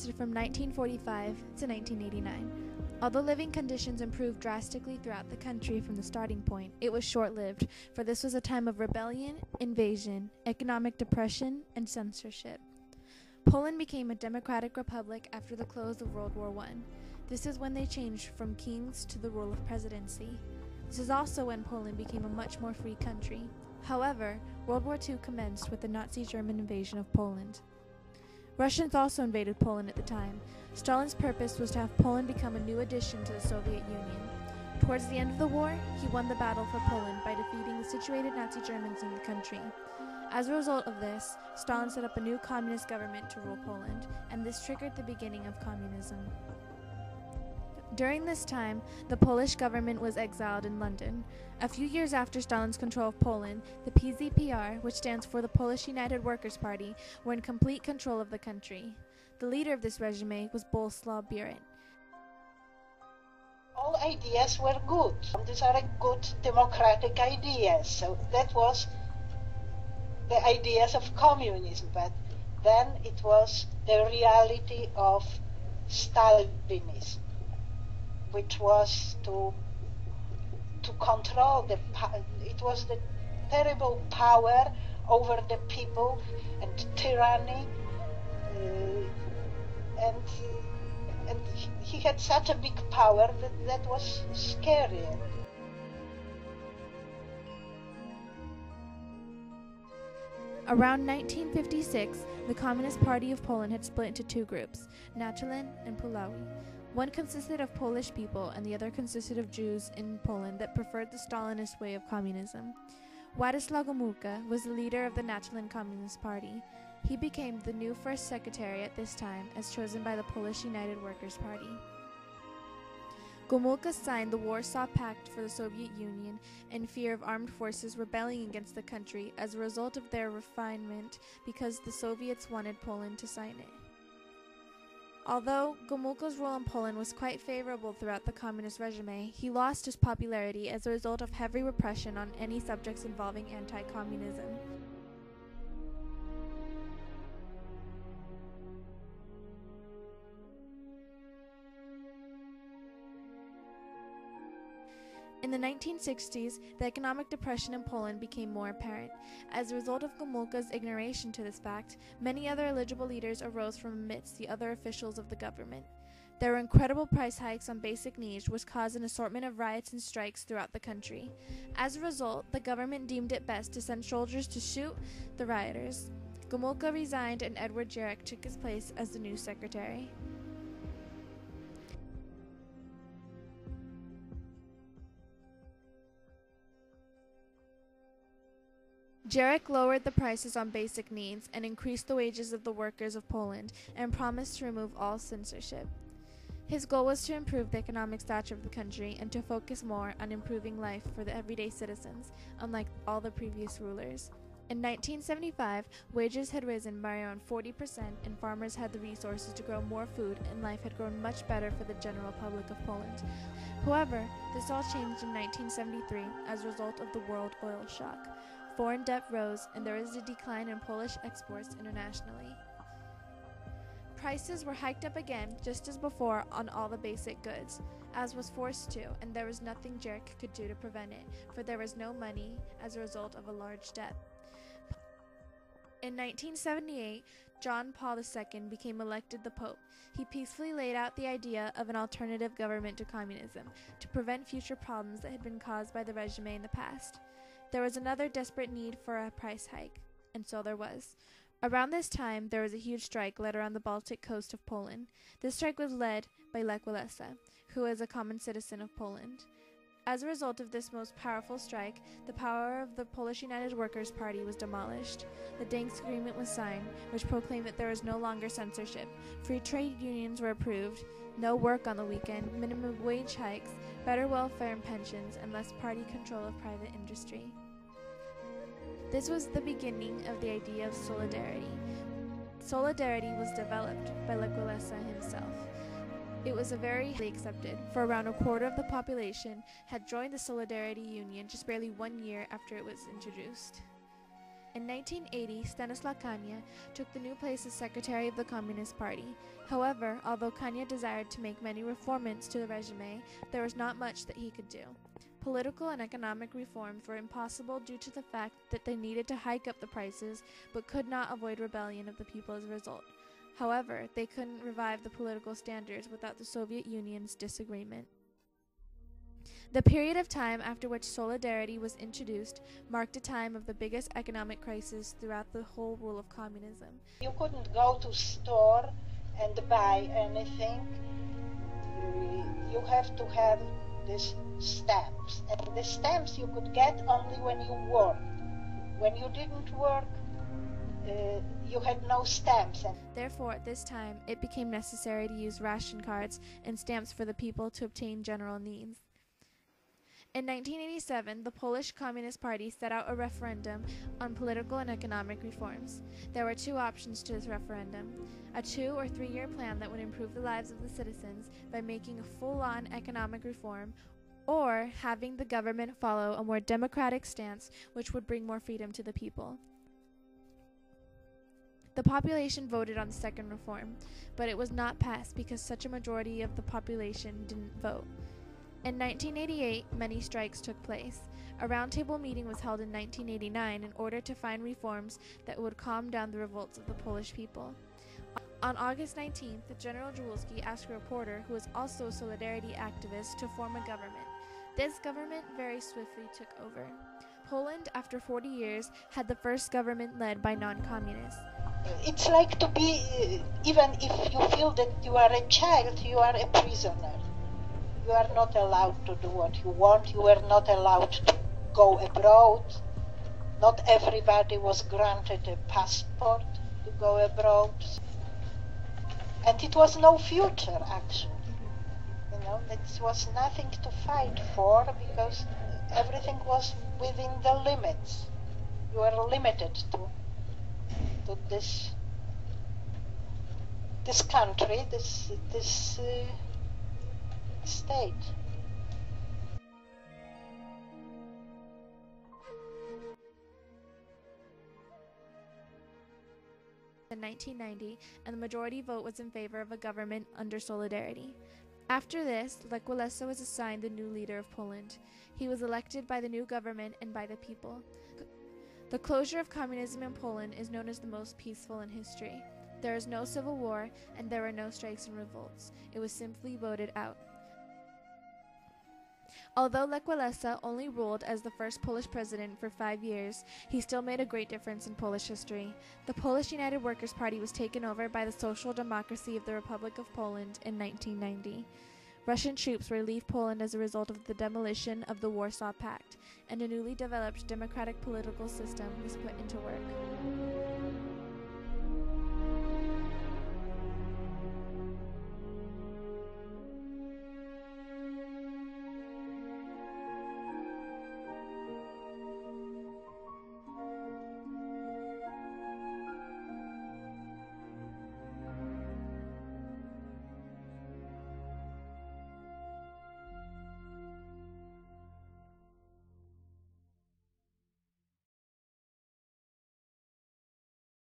lasted from 1945 to 1989. Although living conditions improved drastically throughout the country from the starting point, it was short-lived, for this was a time of rebellion, invasion, economic depression, and censorship. Poland became a democratic republic after the close of World War I. This is when they changed from kings to the rule of presidency. This is also when Poland became a much more free country. However, World War II commenced with the Nazi German invasion of Poland. Russians also invaded Poland at the time. Stalin's purpose was to have Poland become a new addition to the Soviet Union. Towards the end of the war, he won the battle for Poland by defeating the situated Nazi Germans in the country. As a result of this, Stalin set up a new communist government to rule Poland, and this triggered the beginning of communism. During this time, the Polish government was exiled in London. A few years after Stalin's control of Poland, the PZPR, which stands for the Polish United Workers' Party, were in complete control of the country. The leader of this regime was Bolesław Bierut. All ideas were good. These are good democratic ideas. So that was the ideas of communism, but then it was the reality of Stalinism, which was to control it was the terrible power over the people and tyranny, and he had such a big power that was scary. Around 1956, the Communist Party of Poland had split into two groups, Nachalin and Puławy. One consisted of Polish people and the other consisted of Jews in Poland that preferred the Stalinist way of communism. Władysław Gomułka was the leader of the Nachalin Communist Party. He became the new first secretary at this time as chosen by the Polish United Workers' Party. Gomułka signed the Warsaw Pact for the Soviet Union in fear of armed forces rebelling against the country as a result of their refinement because the Soviets wanted Poland to sign it. Although Gomułka's rule in Poland was quite favorable throughout the communist regime, he lost his popularity as a result of heavy repression on any subjects involving anti-communism. In the 1960s, the economic depression in Poland became more apparent. As a result of Gomułka's ignoration to this fact, many other eligible leaders arose from amidst the other officials of the government. There were incredible price hikes on basic needs, which caused an assortment of riots and strikes throughout the country. As a result, the government deemed it best to send soldiers to shoot the rioters. Gomułka resigned and Edward Jarek took his place as the new secretary. Jarek lowered the prices on basic needs and increased the wages of the workers of Poland and promised to remove all censorship. His goal was to improve the economic stature of the country and to focus more on improving life for the everyday citizens, unlike all the previous rulers. In 1975, wages had risen by around 40% and farmers had the resources to grow more food and life had grown much better for the general public of Poland. However, this all changed in 1973 as a result of the world oil shock. Foreign debt rose, and there was a decline in Polish exports internationally. Prices were hiked up again, just as before, on all the basic goods, as was forced to, and there was nothing Jarek could do to prevent it, for there was no money as a result of a large debt. In 1978, John Paul II became elected the Pope. He peacefully laid out the idea of an alternative government to communism, to prevent future problems that had been caused by the regime in the past. There was another desperate need for a price hike, and so there was. Around this time, there was a huge strike led around the Baltic coast of Poland. This strike was led by Lech Walesa, who was a common citizen of Poland. As a result of this most powerful strike, the power of the Polish United Workers' Party was demolished. The Gdańsk Agreement was signed, which proclaimed that there was no longer censorship. Free trade unions were approved, no work on the weekend, minimum wage hikes, better welfare and pensions, and less party control of private industry. This was the beginning of the idea of solidarity. Solidarity was developed by Lech Walesa himself. It was very accepted, for around a quarter of the population had joined the Solidarity Union just barely 1 year after it was introduced. In 1980, Stanislaw Kania took the new place as secretary of the Communist Party. However, although Kania desired to make many reforms to the regime, there was not much that he could do. Political and economic reforms were impossible due to the fact that they needed to hike up the prices, but could not avoid rebellion of the people as a result. However, they couldn't revive the political standards without the Soviet Union's disagreement. The period of time after which solidarity was introduced marked a time of the biggest economic crisis throughout the whole rule of communism. You couldn't go to store and buy anything. You have to have these stamps. And the stamps you could get only when you worked. When you didn't work, you had no stamps. Therefore, at this time, it became necessary to use ration cards and stamps for the people to obtain general needs. In 1987, the Polish Communist Party set out a referendum on political and economic reforms. There were two options to this referendum: a 2- or 3-year plan that would improve the lives of the citizens by making a full-on economic reform, or having the government follow a more democratic stance which would bring more freedom to the people. The population voted on the second reform, but it was not passed because such a majority of the population didn't vote. In 1988, many strikes took place. A roundtable meeting was held in 1989 in order to find reforms that would calm down the revolts of the Polish people. On August 19th, General Jawulski asked a reporter, who was also a solidarity activist, to form a government. This government very swiftly took over. Poland, after 40 years, had the first government led by non-communists. It's like to be, even if you feel that you are a child, you are a prisoner. You are not allowed to do what you want. You were not allowed to go abroad. Not everybody was granted a passport to go abroad. And it was no future, actually. You know, it was nothing to fight for because everything was within the limits. You were limited to this country, this state. In 1990, and the majority vote was in favor of a government under solidarity. After this, Lech Walesa was assigned the new leader of Poland. He was elected by the new government and by the people. The closure of communism in Poland is known as the most peaceful in history. There is no civil war, and there were no strikes and revolts. It was simply voted out. Although Lech Walesa only ruled as the first Polish president for 5 years, he still made a great difference in Polish history. The Polish United Workers' Party was taken over by the Social Democracy of the Republic of Poland in 1990. Russian troops relieved Poland as a result of the demolition of the Warsaw Pact, and a newly developed democratic political system was put into work.